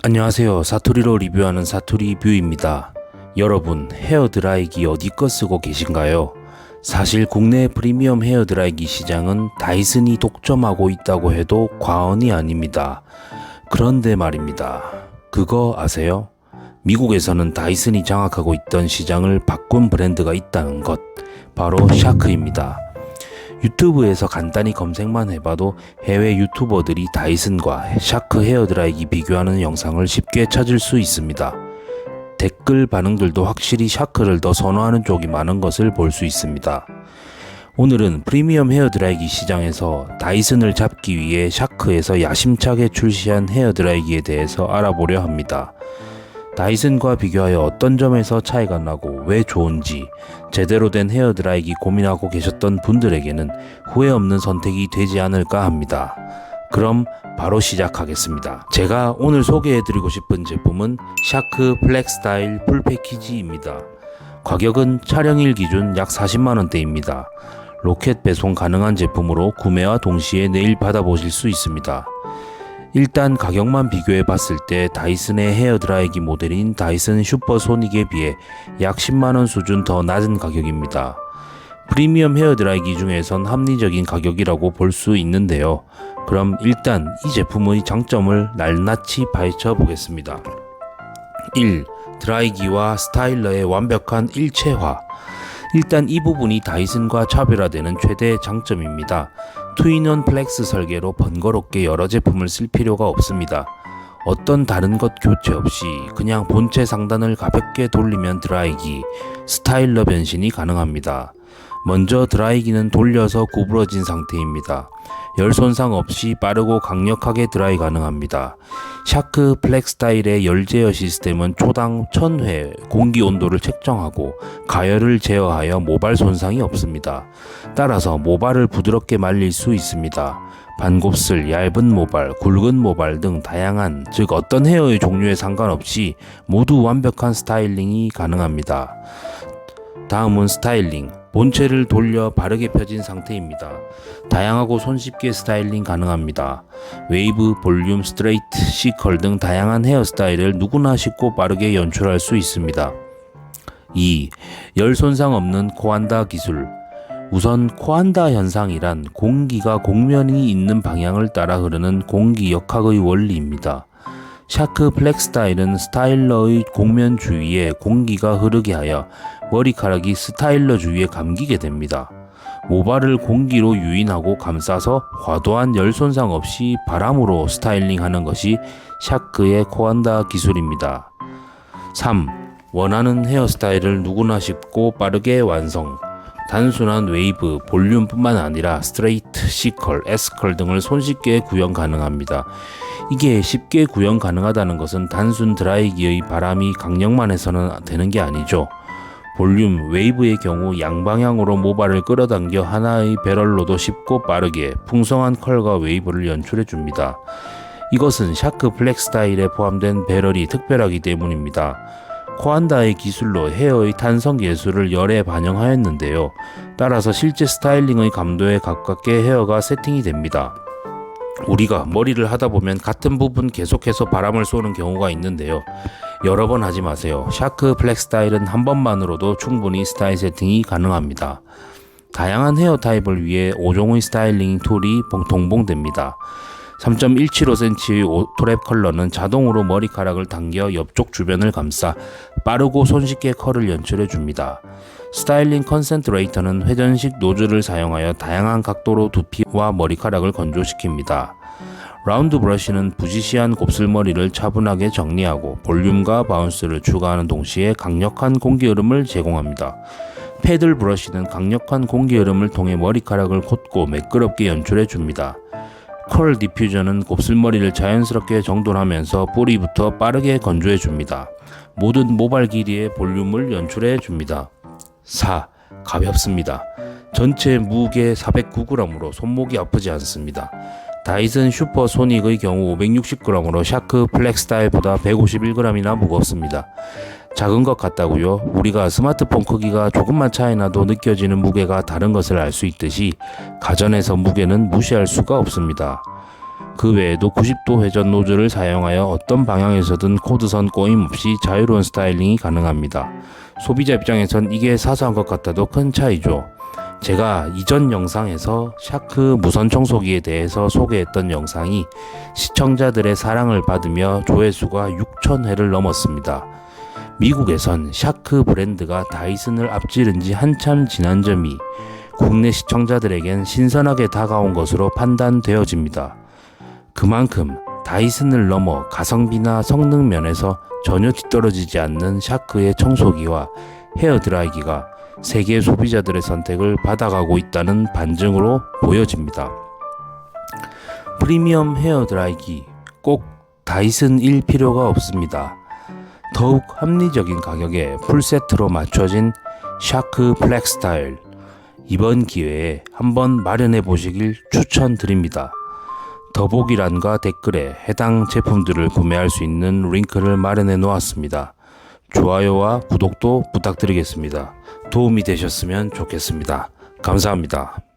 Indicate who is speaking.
Speaker 1: 안녕하세요. 사투리로 리뷰하는 사투리뷰입니다. 여러분, 헤어드라이기 어디 거 쓰고 계신가요? 사실 국내 프리미엄 헤어드라이기 시장은 다이슨이 독점하고 있다고 해도 과언이 아닙니다. 그런데 말입니다. 그거 아세요? 미국에서는 다이슨이 장악하고 있던 시장을 바꾼 브랜드가 있다는 것, 바로 샤크입니다. 유튜브에서 간단히 검색만 해봐도 해외 유튜버들이 다이슨과 샤크 헤어드라이기 비교하는 영상을 쉽게 찾을 수 있습니다. 댓글 반응들도 확실히 샤크를 더 선호하는 쪽이 많은 것을 볼 수 있습니다. 오늘은 프리미엄 헤어드라이기 시장에서 다이슨을 잡기 위해 샤크에서 야심차게 출시한 헤어드라이기에 대해서 알아보려 합니다. 다이슨과 비교하여 어떤 점에서 차이가 나고 왜 좋은지 제대로 된 헤어드라이기 고민하고 계셨던 분들에게는 후회 없는 선택이 되지 않을까 합니다. 그럼 바로 시작하겠습니다. 제가 오늘 소개해드리고 싶은 제품은 샤크 플렉스타일 풀패키지입니다. 가격은 촬영일 기준 약 40만원대입니다. 로켓 배송 가능한 제품으로 구매와 동시에 내일 받아보실 수 있습니다. 일단 가격만 비교해 봤을 때 다이슨의 헤어드라이기 모델인 다이슨 슈퍼소닉에 비해 약 10만원 수준 더 낮은 가격입니다. 프리미엄 헤어드라이기 중에선 합리적인 가격이라고 볼 수 있는데요. 그럼 일단 이 제품의 장점을 낱낱이 파헤쳐 보겠습니다. 1. 드라이기와 스타일러의 완벽한 일체화. 일단 이 부분이 다이슨과 차별화되는 최대 장점입니다. 투인원 플렉스 설계로 번거롭게 여러 제품을 쓸 필요가 없습니다. 어떤 다른 것 교체 없이 그냥 본체 상단을 가볍게 돌리면 드라이기, 스타일러 변신이 가능합니다. 먼저 드라이기는 돌려서 구부러진 상태입니다. 열 손상 없이 빠르고 강력하게 드라이 가능합니다. 샤크 플렉스타일의 열 제어 시스템은 초당 1000회 공기 온도를 측정하고 가열을 제어하여 모발 손상이 없습니다. 따라서 모발을 부드럽게 말릴 수 있습니다. 반곱슬, 얇은 모발, 굵은 모발 등 다양한, 즉 어떤 헤어의 종류에 상관없이 모두 완벽한 스타일링이 가능합니다. 다음은 스타일링. 본체를 돌려 바르게 펴진 상태입니다. 다양하고 손쉽게 스타일링 가능합니다. 웨이브, 볼륨, 스트레이트, C컬 등 다양한 헤어스타일을 누구나 쉽고 빠르게 연출할 수 있습니다. 2. 열 손상 없는 코안다 기술. 우선 코안다 현상이란 공기가 곡면이 있는 방향을 따라 흐르는 공기 역학의 원리입니다. 샤크 플렉스타일은 스타일러의 곡면 주위에 공기가 흐르게 하여 머리카락이 스타일러 주위에 감기게 됩니다. 모발을 공기로 유인하고 감싸서 과도한 열 손상 없이 바람으로 스타일링하는 것이 샤크의 코안다 기술입니다. 3. 원하는 헤어스타일을 누구나 쉽고 빠르게 완성. 단순한 웨이브, 볼륨뿐만 아니라 스트레이트, C컬, S컬 등을 손쉽게 구현 가능합니다. 이게 쉽게 구현 가능하다는 것은 단순 드라이기의 바람이 강력만 해서는 되는 게 아니죠. 볼륨, 웨이브의 경우 양방향으로 모발을 끌어당겨 하나의 배럴로도 쉽고 빠르게 풍성한 컬과 웨이브를 연출해 줍니다. 이것은 샤크 플렉스타일에 포함된 배럴이 특별하기 때문입니다. 코안다의 기술로 헤어의 탄성 예술을 열에 반영하였는데요. 따라서 실제 스타일링의 감도에 가깝게 헤어가 세팅이 됩니다. 우리가 머리를 하다 보면 같은 부분 계속해서 바람을 쏘는 경우가 있는데요. 여러 번 하지 마세요. 샤크 플렉스타일은 한 번만으로도 충분히 스타일 세팅이 가능합니다. 다양한 헤어 타입을 위해 5종의 스타일링 툴이 동봉됩니다. 3.175cm의 오토랩 컬러는 자동으로 머리카락을 당겨 옆쪽 주변을 감싸 빠르고 손쉽게 컬을 연출해 줍니다. 스타일링 컨센트레이터는 회전식 노즐을 사용하여 다양한 각도로 두피와 머리카락을 건조시킵니다. 라운드 브러쉬는 부지시한 곱슬머리를 차분하게 정리하고 볼륨과 바운스를 추가하는 동시에 강력한 공기 흐름을 제공합니다. 패들 브러쉬는 강력한 공기 흐름을 통해 머리카락을 곧고 매끄럽게 연출해 줍니다. 컬 디퓨저는 곱슬머리를 자연스럽게 정돈하면서 뿌리부터 빠르게 건조해 줍니다. 모든 모발 길이의 볼륨을 연출해 줍니다. 4. 가볍습니다. 전체 무게 409g으로 손목이 아프지 않습니다. 다이슨 슈퍼소닉의 경우 560g으로 샤크 플렉스타일보다 151g이나 무겁습니다. 작은 것 같다고요? 우리가 스마트폰 크기가 조금만 차이 나도 느껴지는 무게가 다른 것을 알 수 있듯이 가전에서 무게는 무시할 수가 없습니다. 그 외에도 90도 회전 노즐을 사용하여 어떤 방향에서든 코드선 꼬임 없이 자유로운 스타일링이 가능합니다. 소비자 입장에선 이게 사소한 것 같아도 큰 차이죠. 제가 이전 영상에서 샤크 무선 청소기에 대해서 소개했던 영상이 시청자들의 사랑을 받으며 조회수가 6,000회를 넘었습니다. 미국에선 샤크 브랜드가 다이슨을 앞지른 지 한참 지난 점이 국내 시청자들에겐 신선하게 다가온 것으로 판단되어집니다. 그만큼 다이슨을 넘어 가성비나 성능 면에서 전혀 뒤떨어지지 않는 샤크의 청소기와 헤어드라이기가 세계 소비자들의 선택을 받아가고 있다는 반증으로 보여집니다. 프리미엄 헤어드라이기 꼭 다이슨일 필요가 없습니다. 더욱 합리적인 가격에 풀세트로 맞춰진 샤크 플렉스타일, 이번 기회에 한번 마련해 보시길 추천드립니다. 더보기란과 댓글에 해당 제품들을 구매할 수 있는 링크를 마련해 놓았습니다. 좋아요와 구독도 부탁드리겠습니다. 도움이 되셨으면 좋겠습니다. 감사합니다.